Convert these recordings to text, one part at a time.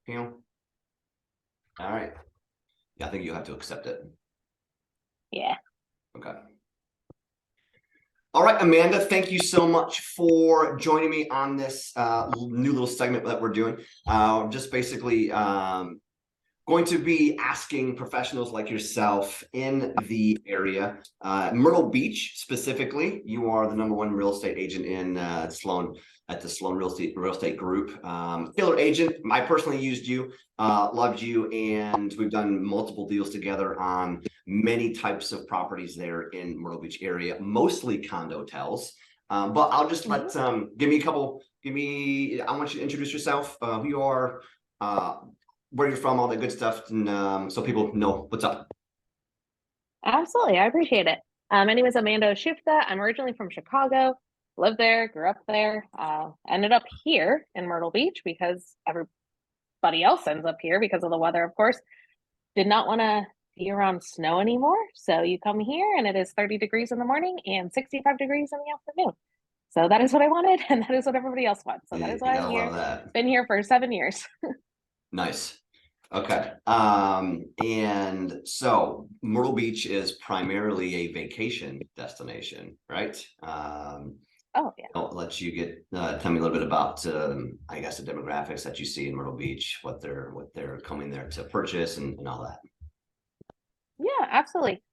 All right. Yeah, I think you have to accept it. Yeah. Okay. All right, Amanda, thank you so much for joining me on this new little segment that we're doing. Just basically going to be asking professionals like yourself in the area, Myrtle Beach specifically. You are the #1 real estate agent in Sloan at the Sloan Real Estate Group. Killer agent. I personally used you, loved you, and we've done multiple deals together on many types of properties there in Myrtle Beach area, mostly condo hotels. But I'll just let I want you to introduce yourself, who you are, where you're from, all that good stuff, and so people know what's up. Absolutely. I appreciate it. My name is Amanda Datseris. I'm originally from Chicago, lived there, grew up there, ended up here in Myrtle Beach because everybody else ends up here because of the weather, of course. Did not want to be around snow anymore. So you come here and it is 30 degrees in the morning and 65 degrees in the afternoon. So that is what I wanted, and that is what everybody else wants. So that is why I'm here. Been here for 7 years. Nice. Okay. And so Myrtle Beach is primarily a vacation destination, right? Oh yeah. I'll let you tell me a little bit about I guess the demographics that you see in Myrtle Beach, what they're coming there to purchase and all that. Yeah, absolutely.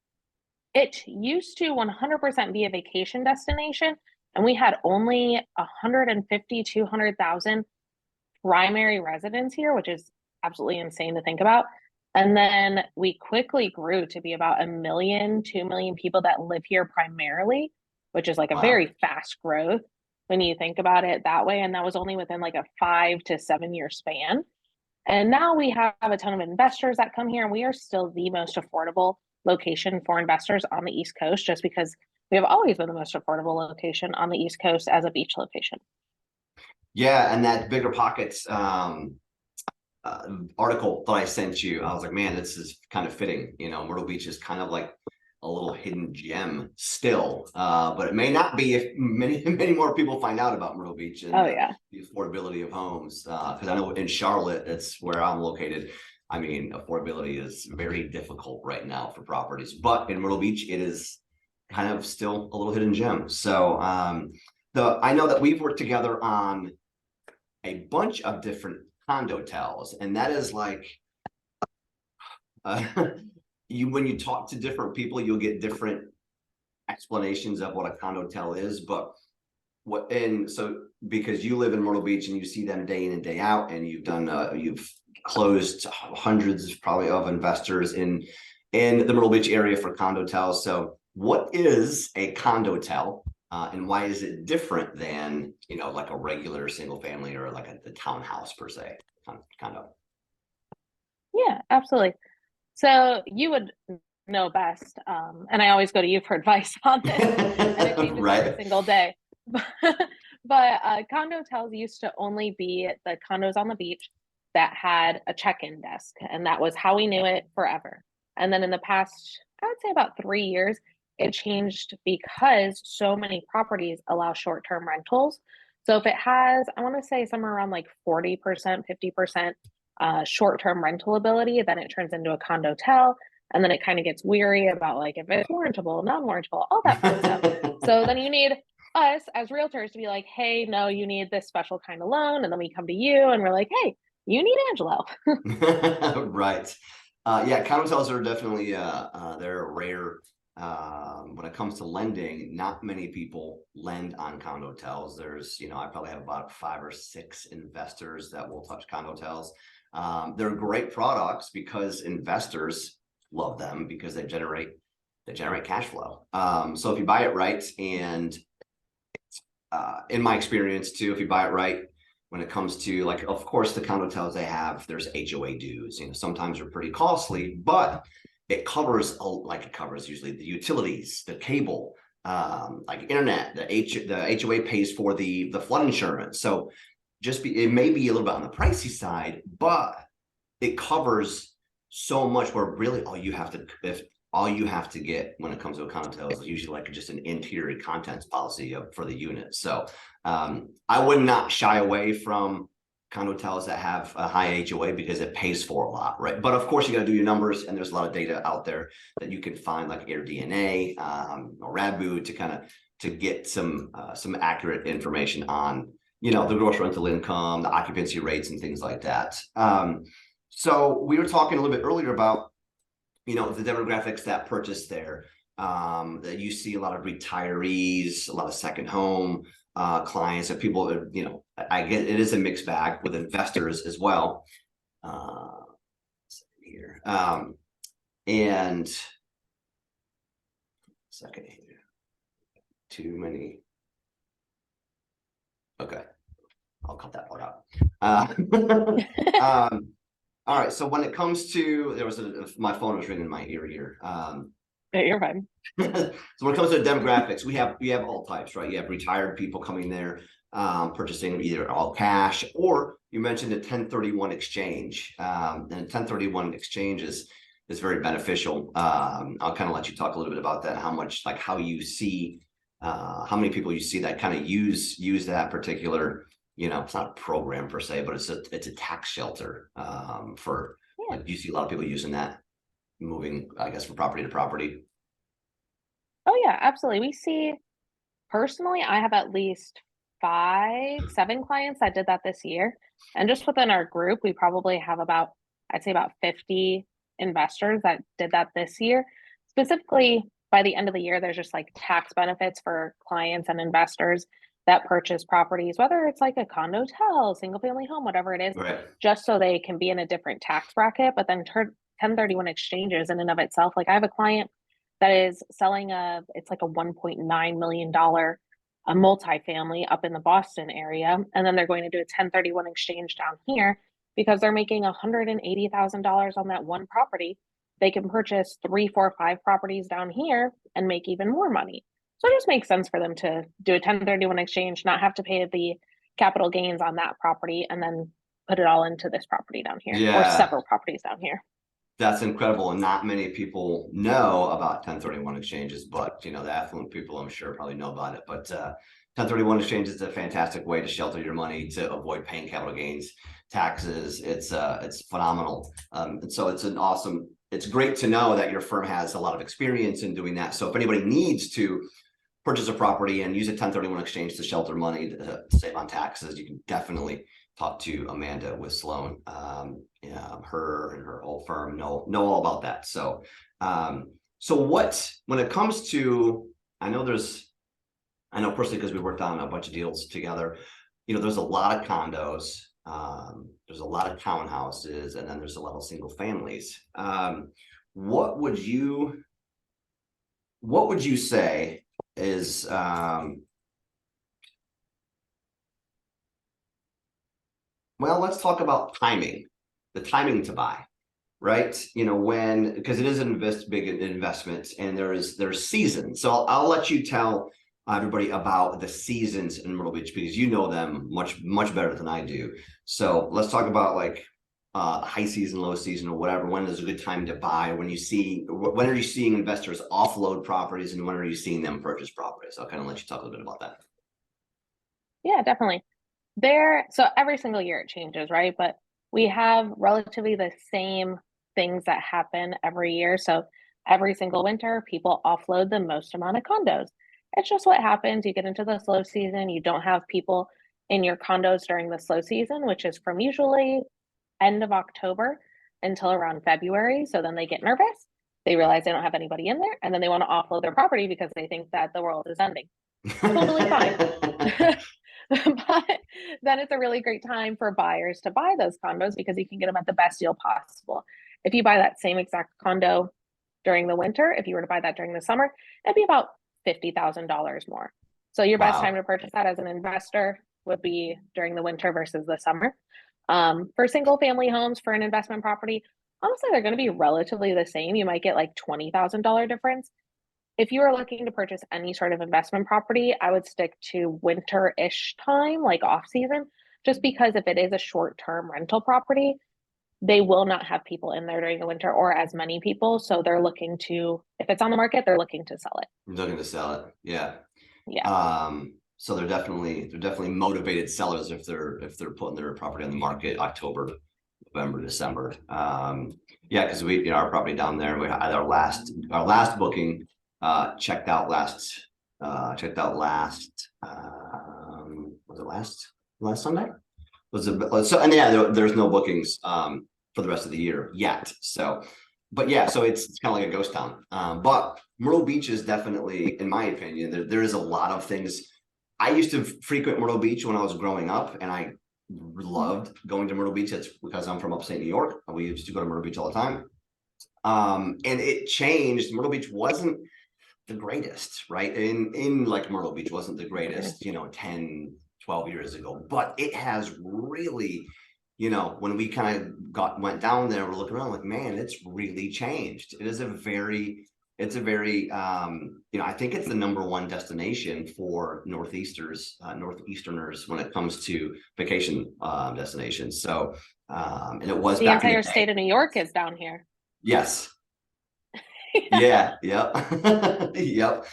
It used to 100% be a vacation destination, and we had only 150, 200,000 primary residents here, which is absolutely insane to think about. And then we quickly grew to be about 1 million, 2 million people that live here primarily, which is like a very fast growth when you think about it that way. And that was only within like a 5 to 7 year span. And now we have a ton of investors that come here, and we are still the most affordable location for investors on the East Coast, just because we have always been the most affordable location on the East Coast as a beach location. Yeah, and that Bigger Pockets article that I sent you, I was like, man, this is kind of fitting. Myrtle Beach is kind of like a little hidden gem still, but it may not be if many more people find out about Myrtle Beach and the affordability of homes. Because I know in Charlotte, it's where I'm located. I mean, affordability is very difficult right now for properties, but in Myrtle Beach, it is kind of still a little hidden gem. So I know that we've worked together on a bunch of different condo hotels, and that is like when you talk to different people, you'll get different explanations of what a condo hotel is. But so because you live in Myrtle Beach and you see them day in and day out, and you've closed hundreds probably of investors in the Myrtle Beach area for condo hotels. So what is a condo hotel, and why is it different than like a regular single family or like a townhouse per se condo? Yeah, absolutely. So you would know best, and I always go to you for advice on this, and it changes every single day. But condo hotels used to only be the condos on the beach that had a check-in desk, and that was how we knew it forever. And then in the past, I would say about 3 years, it changed because so many properties allow short-term rentals. So if it has, I want to say somewhere around like 40%, 50% short-term rental ability, then it turns into a condo hotel. And then it kind of gets weary about like if it's warrantable, non-warrantable, all that fun stuff. So then you need us as realtors to be like, hey, no, you need this special kind of loan. And then we come to you and we're like, hey, you need Angelo. Right. Yeah, condo hotels are definitely they're rare. When it comes to lending, not many people lend on condo hotels. There's, I probably have about 5 or 6 investors that will touch condo hotels. They're great products because investors love them because they generate cash flow. So if you buy it right, and in my experience too, if you buy it right, when it comes to like, of course, the condo hotels there's HOA dues. Sometimes they're pretty costly, but it covers usually the utilities, the cable, like internet, the HOA pays for the flood insurance. So it may be a little bit on the pricey side, but it covers so much where really all you have to get when it comes to a condo hotel is usually like just an interior contents policy for the unit. So I would not shy away from condo hotels that have a high HOA because it pays for a lot, right? But of course, you got to do your numbers, and there's a lot of data out there that you can find, like AirDNA or Radboot, to kind of get some accurate information on, you know, the gross rental income, the occupancy rates, and things like that. So we were talking a little bit earlier about, you know, the demographics that purchase there. That you see a lot of retirees, a lot of second home clients, and people that, you know, I get it is a mixed bag with investors as well. Here and second here, too many. Okay, I'll cut that part out. All right, so when it comes to, there was my phone was ringing in my ear here. Yeah, you're fine. So when it comes to the demographics, we have all types, right? You have retired people coming there, purchasing either all cash, or you mentioned a 1031 exchange. And a 1031 exchange is very beneficial. I'll kind of let you talk a little bit about that, how much, like how you see, how many people you see that kind of use that particular, you know, it's not a program per se, but it's a tax shelter for, Yeah. like, you see a lot of people using that, moving, I guess, from property to property. Oh yeah, absolutely. We see, personally, I have at least 5-7 clients that did that this year. And just within our group, we probably have about, I'd say about 50 investors that did that this year. Specifically, by the end of the year, there's just like tax benefits for clients and investors that purchase properties, whether it's like a condo hotel, single family home, whatever it is, Right. just so they can be in a different tax bracket. But then 1031 exchanges in and of itself, like I have a client that is selling it's like a $1.9 million a multifamily up in the Boston area, and then they're going to do a 1031 exchange down here because they're making $180,000 on that one property. They can purchase 3, 4, 5 properties down here and make even more money. So it just makes sense for them to do a 1031 exchange, not have to pay the capital gains on that property, and then put it all into this property down here, or Yeah. several properties down here. That's incredible, and not many people know about 1031 exchanges, but you know, the affluent people, I'm sure, probably know about it. But 1031 exchange is a fantastic way to shelter your money, to avoid paying capital gains taxes. It's phenomenal, and so it's great to know that your firm has a lot of experience in doing that. So if anybody needs to purchase a property and use a 1031 exchange to shelter money to save on taxes, you can definitely talk to Amanda with Sloan. Her and her whole firm know all about that. So when it comes to, I know personally, because we worked on a bunch of deals together, you know, there's a lot of condos, there's a lot of townhouses, and then there's a lot of single families. What would you say is, well, let's talk about the timing to buy, right? You know, because it is big investment, and there's seasons. So I'll let you tell everybody about the seasons in Myrtle Beach, because you know them much better than I do. So let's talk about like high season, low season, or whatever. When is a good time to buy? When are you seeing investors offload properties, and when are you seeing them purchase properties? I'll kind of let you talk a little bit about that. Yeah, definitely. So every single year it changes, right? But we have relatively the same things that happen every year. So every single winter, people offload the most amount of condos. It's just what happens. You get into the slow season, you don't have people in your condos during the slow season, which is from usually end of October until around February. So then they get nervous. They realize they don't have anybody in there, and then they want to offload their property because they think that the world is ending. Totally fine. But then it's a really great time for buyers to buy those condos because you can get them at the best deal possible. If you buy that same exact condo during the winter, if you were to buy that during the summer, it'd be about $50,000 more. So your best time to purchase that as an investor would be during the winter versus the summer. For single family homes, for an investment property, honestly, they're going to be relatively the same. You might get like $20,000 difference. If you are looking to purchase any sort of investment property, I would stick to winter-ish time, like off season, just because if it is a short-term rental property, they will not have people in there during the winter, or as many people. So they're if it's on the market, they're looking to sell it. Looking to sell it. Yeah. Yeah. So they're definitely motivated sellers if they're putting their property on the market October, November, December. Yeah, because we, our property down there, we had our last booking checked out last was it last Sunday? Was it so? And yeah, there's no bookings for the rest of the year yet. So, but yeah, so it's kind of like a ghost town. But Myrtle Beach is definitely, in my opinion, there is a lot of things. I used to frequent Myrtle Beach when I was growing up, and I loved going to Myrtle Beach. It's because I'm from upstate New York. We used to go to Myrtle Beach all the time. And it changed. Myrtle Beach wasn't the greatest, right? In like Myrtle Beach wasn't the greatest, 10, 12 years ago, but it has really, when we kind of went down there, we're looking around like, man, it's really changed. It's a very, I think it's the #1 destination for Northeasterners when it comes to vacation destinations. So, and it was the entire state of New York is down here. Yes. Yeah. Yep. Yep.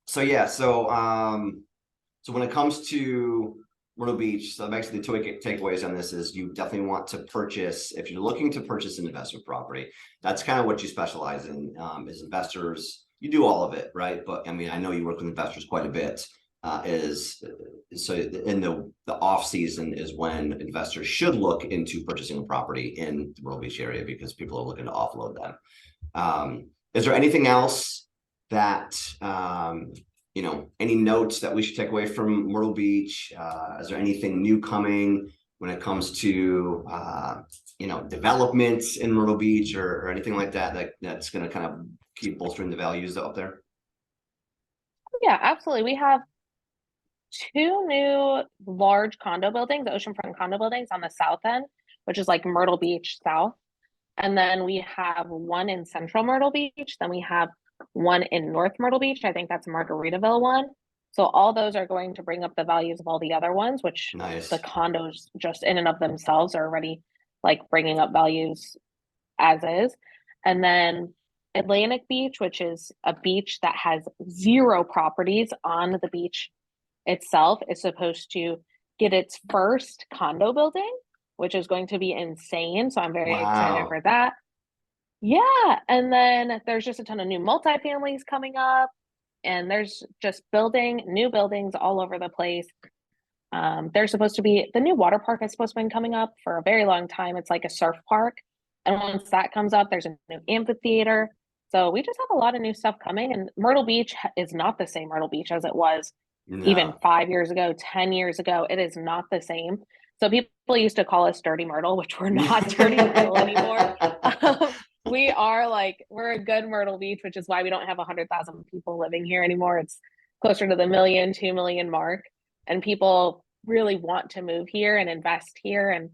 So yeah. So when it comes to Myrtle Beach, so basically the two takeaways on this is you definitely want to purchase, if you're looking to purchase an investment property, that's kind of what you specialize in, is investors. You do all of it, right? But I mean, I know you work with investors quite a bit. So in the off season is when investors should look into purchasing a property in the Myrtle Beach area because people are looking to offload them. Is there anything else that any notes that we should take away from Myrtle Beach? Is there anything new coming when it comes to developments in Myrtle Beach or anything like that's going to kind of keep bolstering the values up there? Yeah, absolutely. We have 2 new large condo buildings, oceanfront condo buildings on the south end, which is like Myrtle Beach South. And then we have one in Central Myrtle Beach. Then we have one in North Myrtle Beach. I think that's Margaritaville one. So all those are going to bring up the values of all the other ones, which Nice. The condos just in and of themselves are already like bringing up values as is. And then Atlantic Beach, which is a beach that has 0 properties on the beach itself, is supposed to get its first condo building, which is going to be insane. So I'm very excited for that. Yeah. And then there's just a ton of new multifamilies coming up, and there's just new buildings all over the place. There's supposed to be the new water park is supposed to be coming up for a very long time. It's like a surf park. And once that comes up, there's a new amphitheater. So we just have a lot of new stuff coming, and Myrtle Beach is not the same Myrtle Beach as it was even 5 years ago, 10 years ago. It is not the same. So people used to call us Dirty Myrtle, which we're not Dirty Myrtle anymore. We're a good Myrtle Beach, which is why we don't have 100,000 people living here anymore. It's closer to the 2 million mark. And people really want to move here and invest here and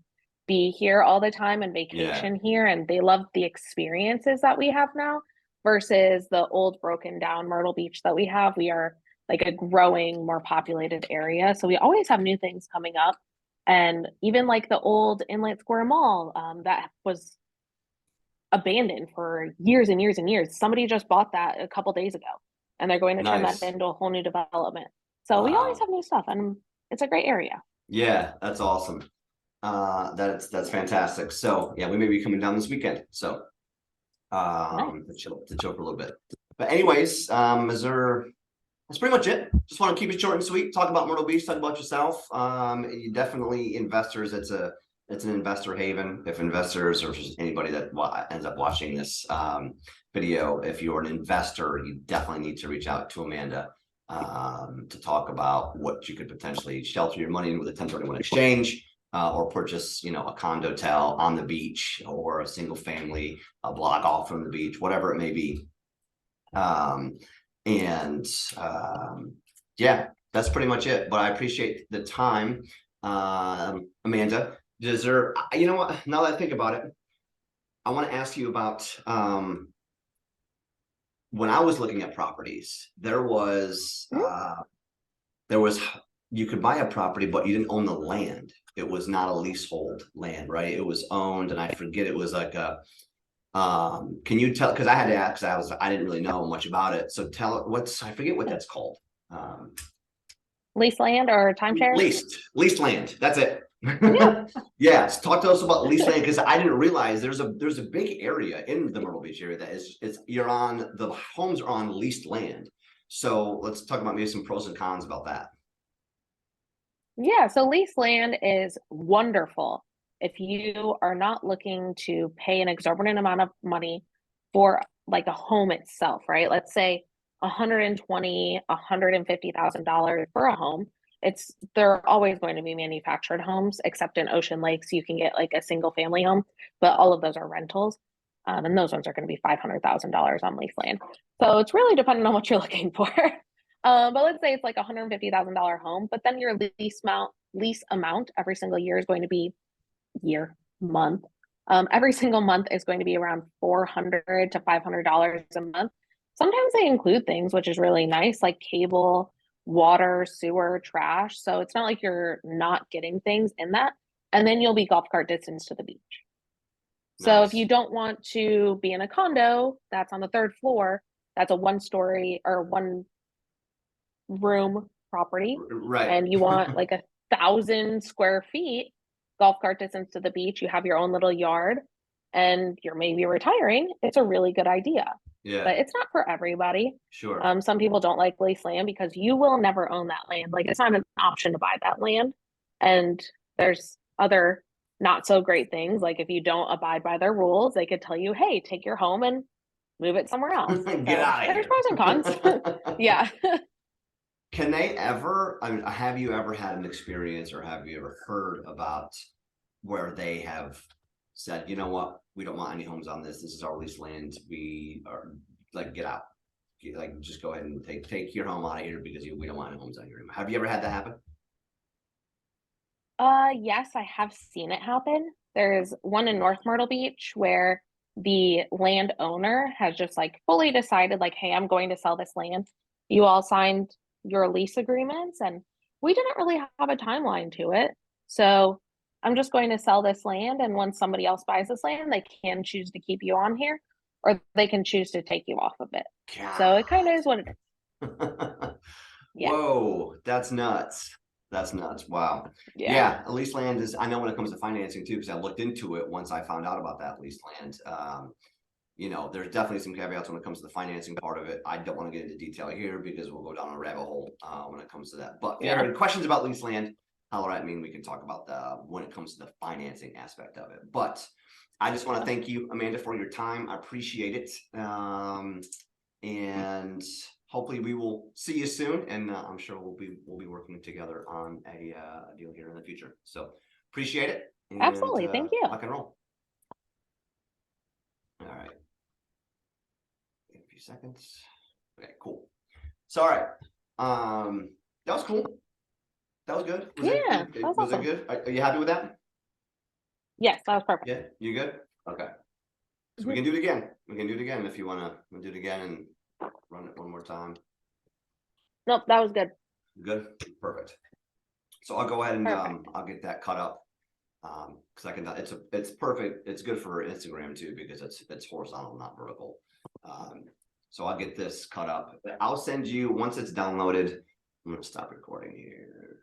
be here all the time and vacation here. And they love the experiences that we have now versus the old broken down Myrtle Beach that we have. We are like a growing, more populated area. So we always have new things coming up. And even like the old Inlet Square Mall that was abandoned for years and years and years. Somebody just bought that a couple days ago, and they're going to turn that into a whole new development. So we always have new stuff, and it's a great area. Yeah, that's awesome. That's fantastic. So yeah, we may be coming down this weekend. So to chill for a little bit. But anyways, that's pretty much it. Just want to keep it short and sweet. Talk about Myrtle Beach, talk about yourself. You definitely investors, it's an investor haven. If investors or just anybody that ends up watching this video, if you're an investor, you definitely need to reach out to Amanda to talk about what you could potentially shelter your money in with a 1031 exchange, or purchase, a condotel on the beach, or a single family, a block off from the beach, whatever it may be. Yeah, that's pretty much it. But I appreciate the time, Amanda. Is there, what? Now that I think about it, I want to ask you about when I was looking at properties. There was you could buy a property, but you didn't own the land. It was not a leasehold land, right? It was owned, and I forget, it was like a Can you tell, because I had to ask, I didn't really know much about it. So I forget what that's called. Lease land or timeshare? Leased land. That's it. Yeah. Yes. Talk to us about leased land, because I didn't realize there's a big area in the Myrtle Beach area that the homes are on leased land. So let's talk about maybe some pros and cons about that. Yeah, so lease land is wonderful if you are not looking to pay an exorbitant amount of money for like a home itself, right? Let's say $120,000, $150,000 for a home. They're always going to be manufactured homes, except in Ocean Lakes, you can get like a single family home, but all of those are rentals. And those ones are going to be $500,000 on lease land. So it's really dependent on what you're looking for. But let's say it's like a $150,000 home, but then your lease amount every single year is going to be month. Every single month is going to be around $400 to $500 a month. Sometimes they include things, which is really nice, like cable, water, sewer, trash. So it's not like you're not getting things in that. And then you'll be golf cart distance to the beach. So if you don't want to be in a condo that's on the third floor, that's a 1-story or 1-room property, Right. and you want like 1,000 square feet, golf cart distance to the beach, you have your own little yard, and you're maybe retiring, it's a really good idea. Yeah. But it's not for everybody. Sure. Some people don't like lease land because you will never own that land. Like, it's not an option to buy that land. And there's other not so great things. Like, if you don't abide by their rules, they could tell you, hey, take your home and move it somewhere else. Get out of here. There's pros and cons. Yeah. Can they ever, I mean, have you ever had an experience, or have you ever heard about where they have said, you know what, we don't want any homes on this. This is our lease land. We are like, get out. Like, just go ahead and take your home out of here because we don't want any homes on here. Have you ever had that happen? Yes, I have seen it happen. There's one in North Myrtle Beach where the landowner has just like fully decided, like, hey, I'm going to sell this land. You all signed your lease agreements, and we didn't really have a timeline to it. So I'm just going to sell this land, and once somebody else buys this land, they can choose to keep you on here, or they can choose to take you off of it. God. So it kind of is what it is. Yeah. Whoa, that's nuts. That's nuts. Wow. Yeah. A lease land is, I know when it comes to financing too, because I looked into it once I found out about that lease land. You know, there's definitely some caveats when it comes to the financing part of it. I don't want to get into detail here because we'll go down a rabbit hole when it comes to that. But if you have any questions about lease land, holler at me and we can talk about when it comes to the financing aspect of it. But I just want to thank you, Amanda, for your time. I appreciate it. And hopefully we will see you soon, and I'm sure we'll be working together on a deal here in the future. So appreciate it. And, absolutely. Thank you. Rock and roll. All right. In a few seconds. Okay, cool. So all right. That was cool. That was good. Was awesome. it good? Are you happy with that? Yes, that was perfect. Yeah, you good? Okay. So we can do it again. We can do it again if you want to do it again and run it one more time. Nope, that was good. Good. Perfect. So I'll go ahead and I'll get that cut up. Because I can, it's perfect. It's good for Instagram too, because it's horizontal, not vertical. So I'll get this cut up. I'll send you, once it's downloaded, I'm gonna stop recording here.